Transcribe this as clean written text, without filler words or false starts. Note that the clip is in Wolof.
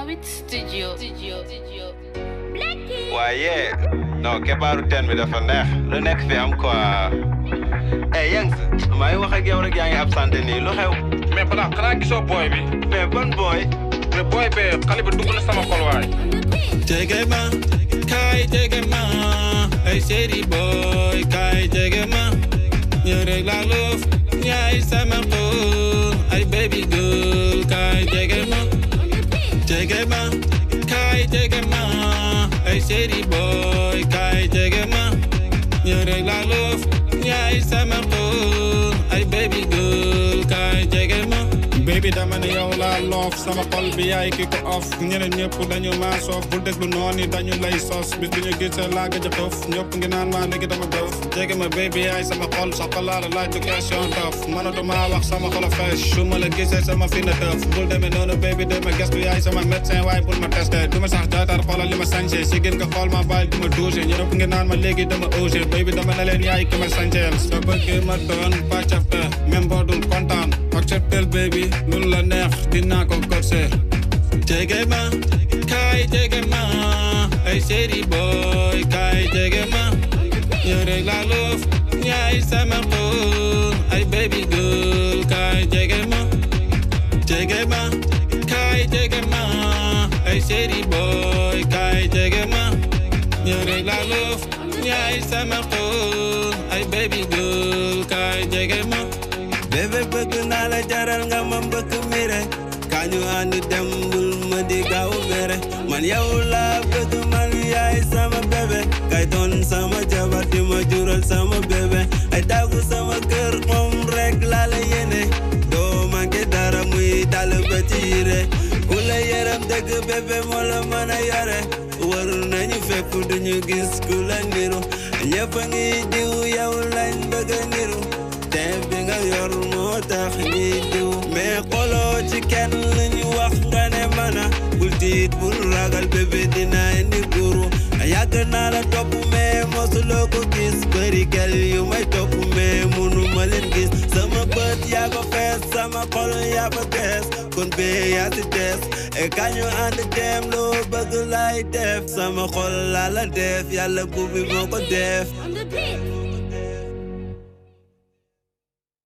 with studio. waaye non kebaaru teen bi dafa neex lu nekk fi am quoi Yangs maa ngi wax ak yow rek yaa ngi absenté nii lu xew mais balaa xanaa gisoo booy bi mais ban booy mais booy bee xale bi dugg na sama xol waay jege ma kaay jege ma ay chéri boy kaay jege ma yow rek laa loof yaay sama xol ay baby girl kaay jege ma kaay jege ma ay chéri boy kaay jege ma yow rek laa loof yaay sama xol ay baby girl kaay jege ma baby dama ne yow laa loof sama xol bi yaay ki ko off ñeneen ñëpp dañu maa soof bul déglu noonu dañu lay sos bis bi ñu gisee laa gëj a xoof ñëpp ngi naan maa léegi dama dof jege ma baby yaay sama xol sa xol laa la laaj du question dof mënatuma wax sama xol a fees su ma la gisee sama fi na tëf bul demee noonu baby dama gestu yaay sama médecin waaye bul ma testé du ma sax jaatar xoolal li ma sañse si gën nga xool ma bàyyi du ma douché ñëpp ngi naan ma léegi dama osé baby dama ne leen yaay ki ma sañseel sa bëgg ma doon pàccafte même boo dul kontaan acceptel baby lu la neex dinaa ko corse jege ma kaay jege ma ay chéri boy kaay jege ma yow rek laa loof yaay sama xol ay baby girl kaay jege ma kaay jege ma ay chéri boy kaay jege ma yow rek laa loof yaay sama xol ay baby girl kaay jege ma bébé bëgg naa la jaral nga ma mbëkk mire kañu ànd dem bul ma di gaaw mere man yow laa bëgg man yaay sama bébé kay doon sama jabar di ma jural sama bébé ay daagu sama kër moom rek laa la yéene doo manqué dara muy dal ba ci yire ku la yaram dëgg bébé moo la mën a yore war nañu fépp duñu gis ku la niru ñëpp a ngi diw yow lañ bëgg a niru te bi nga yor moo tax ñi diw mais xoloo ci kenn ñu wax nga ne mana bul tiit bul ragal bébé dina indi guru yàgg naa la topp mais mosuloo ko gis bëri kel yu may topp mais munu ma leen gis sama bët yaa ko fees sama xol yaa ko tees kon bee yaa si tees e kañu ànd dem loo bëgg lay def sama xol laa la def yàlla buubi moo ko def